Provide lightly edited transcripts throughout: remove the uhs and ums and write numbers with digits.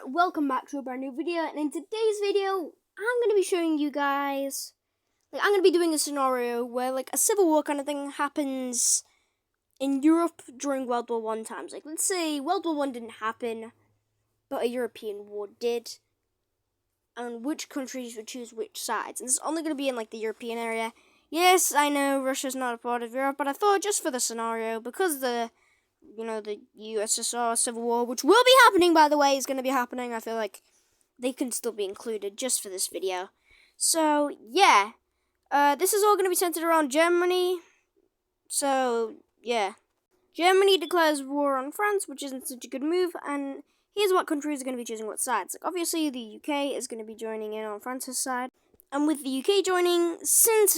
welcome back to a brand new video, and in today's video, I'm going to be showing you guys, I'm going to be doing a scenario where, a civil war kind of thing happens in Europe during World War I times. Let's say World War I didn't happen, but a European war did, and which countries would choose which sides, and it's only going to be in, the European area. Yes, I know Russia's not a part of Europe, but I thought just for the scenario, because the USSR Civil War, which will be happening, by the way, is going to be happening. I feel like they can still be included just for this video. So, yeah. This is all going to be centered around Germany. So, yeah. Germany declares war on France, which isn't such a good move, and here's what countries are going to be choosing what sides. Obviously, the UK is going to be joining in on France's side. And with the UK joining, since,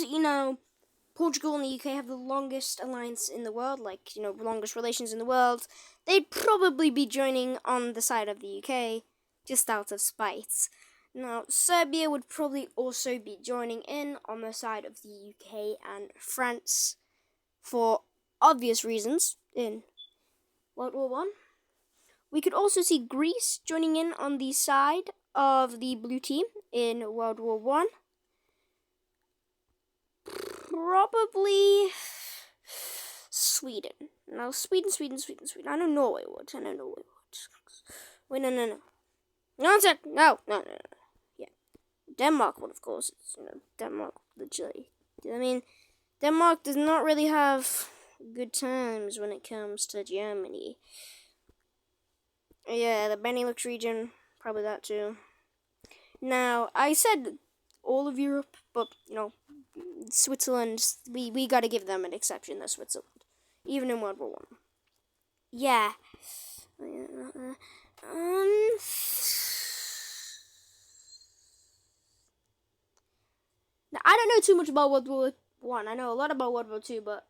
Portugal and the UK have the longest alliance in the world, longest relations in the world, they'd probably be joining on the side of the UK, just out of spite. Now, Serbia would probably also be joining in on the side of the UK and France, for obvious reasons, in World War I. We could also see Greece joining in on the side of the blue team in World War I. Probably Sweden. Now, Sweden. I know Norway would. Wait, no. No, No. Yeah. Denmark would, of course. Denmark, literally. I mean, Denmark does not really have good times when it comes to Germany. Yeah, the Benelux region, probably that too. Now, I said all of Europe, but, Switzerland, we gotta give them an exception, though, Switzerland. Even in World War I. Yeah. Now, I don't know too much about World War I. I know a lot about World War II, but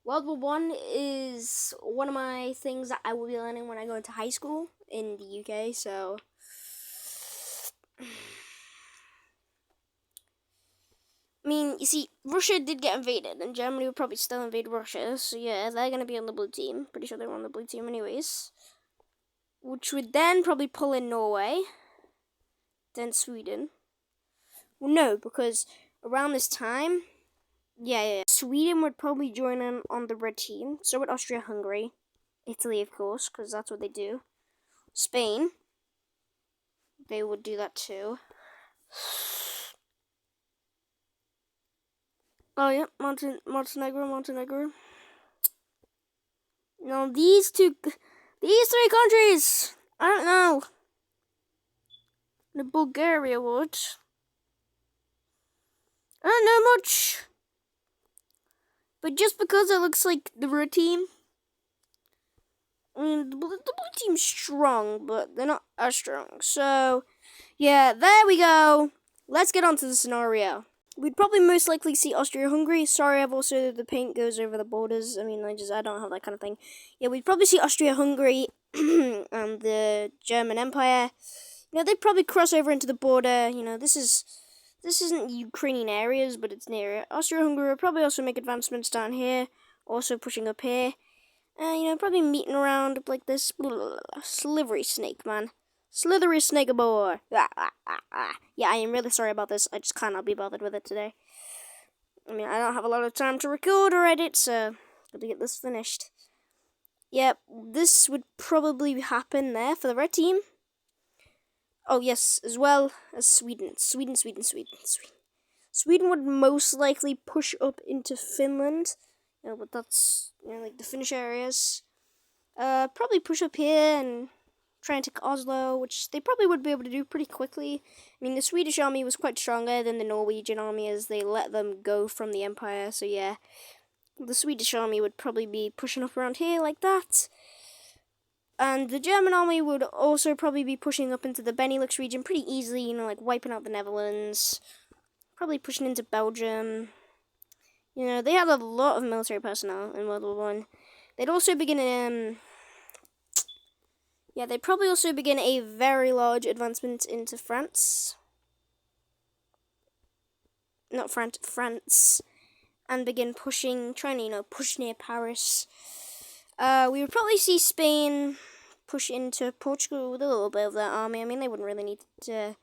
World War I is one of my things that I will be learning when I go into high school in the UK, so... I mean, you see, Russia did get invaded, and Germany would probably still invade Russia, so yeah, they're going to be on the blue team. Pretty sure they're on the blue team anyways. Which would then probably pull in Norway, then Sweden. Well, no, because around this time, Sweden would probably join in on the red team, so would Austria-Hungary. Italy, of course, because that's what they do. Spain, they would do that too. Oh, yeah, Montenegro. No, these three countries, I don't know. The Bulgaria would. I don't know much. But just because it looks like the red team, I mean, the blue team's strong, but they're not as strong. So, yeah, there we go. Let's get on to the scenario. We'd probably most likely see Austria-Hungary. Sorry, I've also, the paint goes over the borders. I mean, I don't have that kind of thing. Yeah, we'd probably see Austria-Hungary and the German Empire. They'd probably cross over into the border. This isn't Ukrainian areas, but it's near it. Austria-Hungary would probably also make advancements down here, also pushing up here. Probably meeting around like this slithery snake, man. Slithery snake boy. Yeah, I am really sorry about this. I just cannot be bothered with it today. I mean, I don't have a lot of time to record or edit, so got to get this finished. Yep, this would probably happen there for the red team. Oh, yes, as well as Sweden. Sweden would most likely push up into Finland. But that's, the Finnish areas. Probably push up here and try and take Oslo, which they probably would be able to do pretty quickly. I mean, the Swedish army was quite stronger than the Norwegian army as they let them go from the empire, so yeah. The Swedish army would probably be pushing up around here like that. And the German army would also probably be pushing up into the Benelux region pretty easily, wiping out the Netherlands. Probably pushing into Belgium. They had a lot of military personnel in World War I. They'd also begin they'd probably also begin a very large advancement into France. Not France. And begin trying to push near Paris. We would probably see Spain push into Portugal with a little bit of their army. I mean, they wouldn't really need to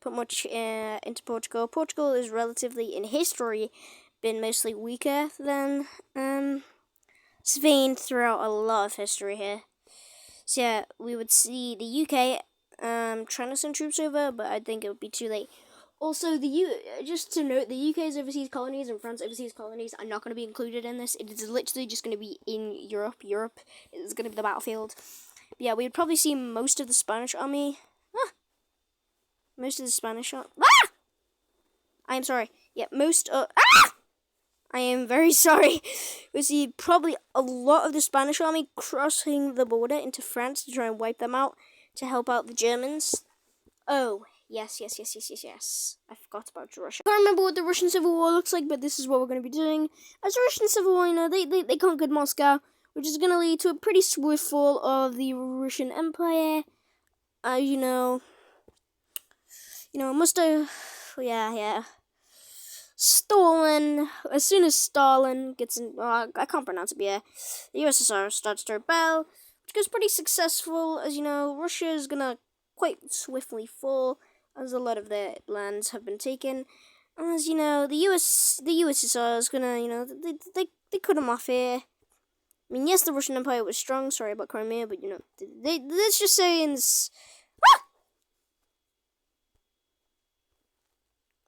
put much into Portugal. Portugal is relatively, in history, been mostly weaker than Spain throughout a lot of history here. So yeah, we would see the UK trying to send troops over, but I think it would be too late. Also, just to note, the UK's overseas colonies and France's overseas colonies are not going to be included in this. It is literally just going to be in Europe. Europe is going to be the battlefield. But yeah, we would probably see most of the Spanish army. Most of the Spanish army. I am sorry. Yeah, I am very sorry. We see probably a lot of the Spanish army crossing the border into France to try and wipe them out to help out the Germans. Oh, yes. I forgot about Russia. I can't remember what the Russian Civil War looks like, but this is what we're going to be doing. As the Russian Civil War, they conquered Moscow, which is going to lead to a pretty swift fall of the Russian Empire. Stalin, as soon as Stalin gets in, I can't pronounce it, but yeah, the USSR starts to rebel, which goes pretty successful. As you know, Russia is gonna quite swiftly fall, as a lot of their lands have been taken. As you know, the USSR is gonna, they cut them off here. I mean, yes, the Russian Empire was strong. Sorry about Crimea, but let's just say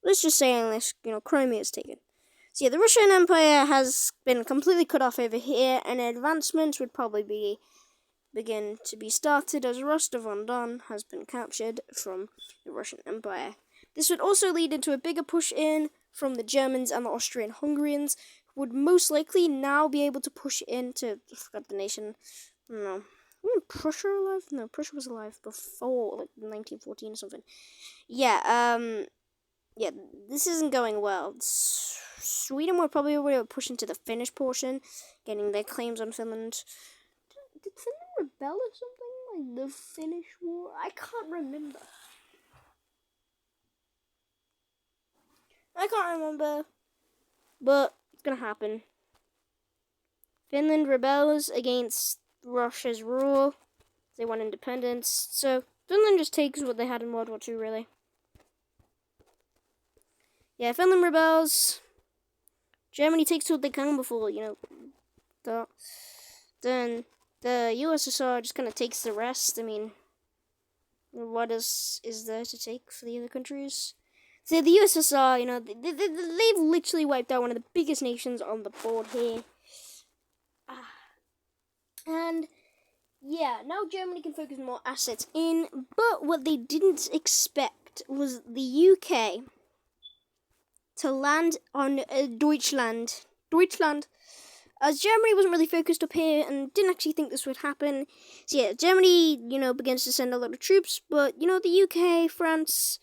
let's just say unless, Crimea is taken. So yeah, the Russian Empire has been completely cut off over here, and advancements would probably begin to be started as Rostov-on-Don has been captured from the Russian Empire. This would also lead into a bigger push in from the Germans and the Austrian-Hungarians, who would most likely now be able to push into, I forgot the nation, no. Wasn't Prussia alive? No, Prussia was alive before, 1914 or something. Yeah, this isn't going well. Sweden will probably push into the Finnish portion, getting their claims on Finland. Did Finland rebel or something? Like the Finnish War? I can't remember. But it's gonna happen. Finland rebels against Russia's rule. They want independence. So Finland just takes what they had in World War II, really. Yeah, Finland rebels. Germany takes what they can before, then the USSR just kind of takes the rest. I mean, what is there to take for the other countries? So the USSR, they've literally wiped out one of the biggest nations on the board here. And yeah, now Germany can focus more assets in, but what they didn't expect was the UK to land on Deutschland. As Germany wasn't really focused up here and didn't actually think this would happen. So yeah, Germany, begins to send a lot of troops, but, the UK, France,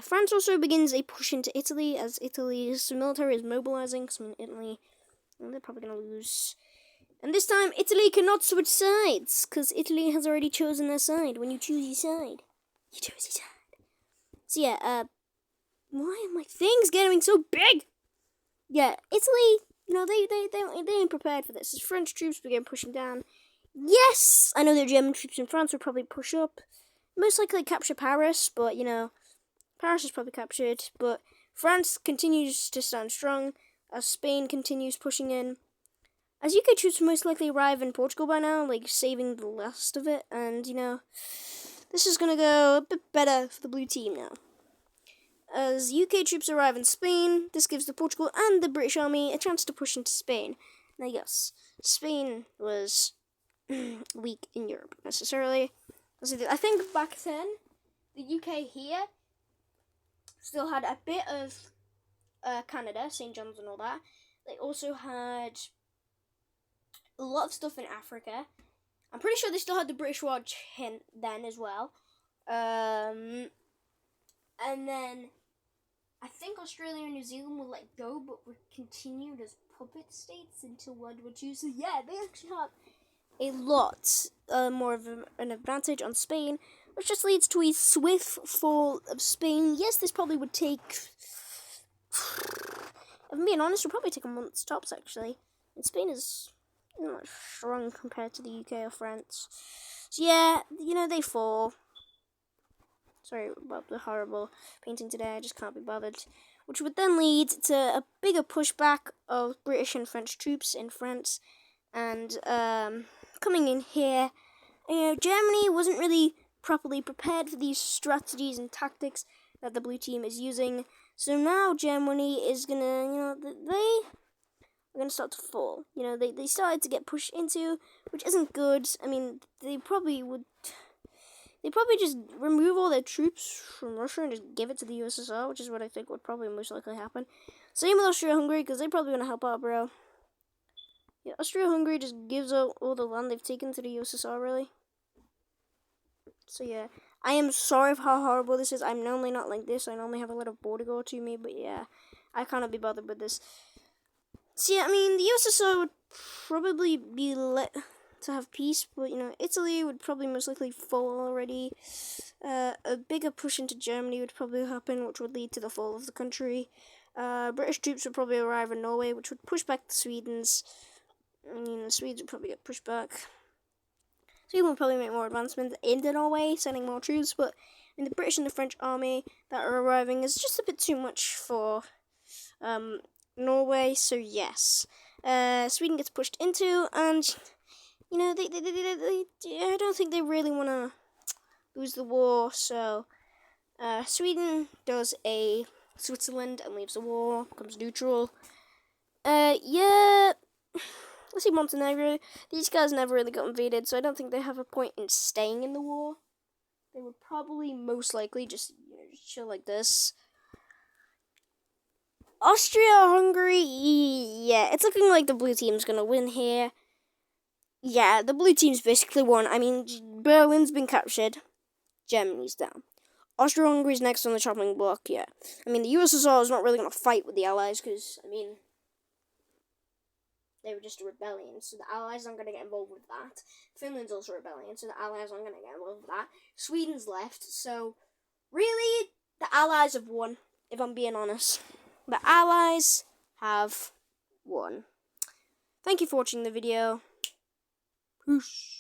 France also begins a push into Italy, as Italy's military is mobilizing, because, Italy, they're probably going to lose. And this time, Italy cannot switch sides, because Italy has already chosen their side. When you choose your side, you choose your side. So yeah, why are my things getting so big? Yeah, Italy, they ain't prepared for this. As French troops begin pushing down, yes, I know the German troops in France will probably push up. Most likely capture Paris, but, Paris is probably captured. But France continues to stand strong as Spain continues pushing in. As UK troops most likely arrive in Portugal by now, saving the last of it. And, this is going to go a bit better for the blue team now. As UK troops arrive in Spain, this gives the Portugal and the British Army a chance to push into Spain. Now, yes, Spain was weak in Europe, necessarily. I think back then, the UK here still had a bit of Canada, St. John's and all that. They also had a lot of stuff in Africa. I'm pretty sure they still had the British Raj then as well. And then I think Australia and New Zealand were let go, but were continued as puppet states until World War II. So yeah, they actually have a lot more of an advantage on Spain, which just leads to a swift fall of Spain. Yes, this probably would take, if I'm being honest, it would probably take a month tops, actually. And Spain is not strong compared to the UK or France. So yeah, they fall. Sorry about the horrible painting today, I just can't be bothered. Which would then lead to a bigger pushback of British and French troops in France. And coming in here, Germany wasn't really properly prepared for these strategies and tactics that the blue team is using. So now Germany is gonna, they are gonna start to fall. They started to get pushed into, which isn't good. I mean, they probably just remove all their troops from Russia and just give it to the USSR, which is what I think would probably most likely happen. Same with Austria-Hungary, because they're probably gonna help out, bro. Yeah, Austria-Hungary just gives out all the land they've taken to the USSR, really. So yeah, I am sorry for how horrible this is. I'm normally not like this. I normally have a lot of border go to me, but yeah, I cannot be bothered with this. So yeah, I mean, the USSR would probably be let to have peace, but Italy would probably most likely fall already. A bigger push into Germany would probably happen, which would lead to the fall of the country. British troops would probably arrive in Norway, which would push back the Swedes. The Swedes would probably get pushed back. Sweden would probably make more advancements into Norway, sending more troops, but the British and the French army that are arriving is just a bit too much for Norway, so yes. Sweden gets pushed into, and I don't think they really want to lose the war, so Sweden does a Switzerland and leaves the war, becomes neutral. Yeah, let's see, Montenegro. These guys never really got invaded, so I don't think they have a point in staying in the war. They would probably most likely just chill like this. Austria-Hungary, yeah, it's looking like the blue team's gonna win here. Yeah, the blue team's basically won. I mean, Berlin's been captured. Germany's down. Austria-Hungary's next on the chopping block, yeah. I mean, the USSR is not really going to fight with the Allies because, they were just a rebellion, so the Allies aren't going to get involved with that. Finland's also a rebellion, so the Allies aren't going to get involved with that. Sweden's left, so really, the Allies have won, if I'm being honest. The Allies have won. Thank you for watching the video. Peace.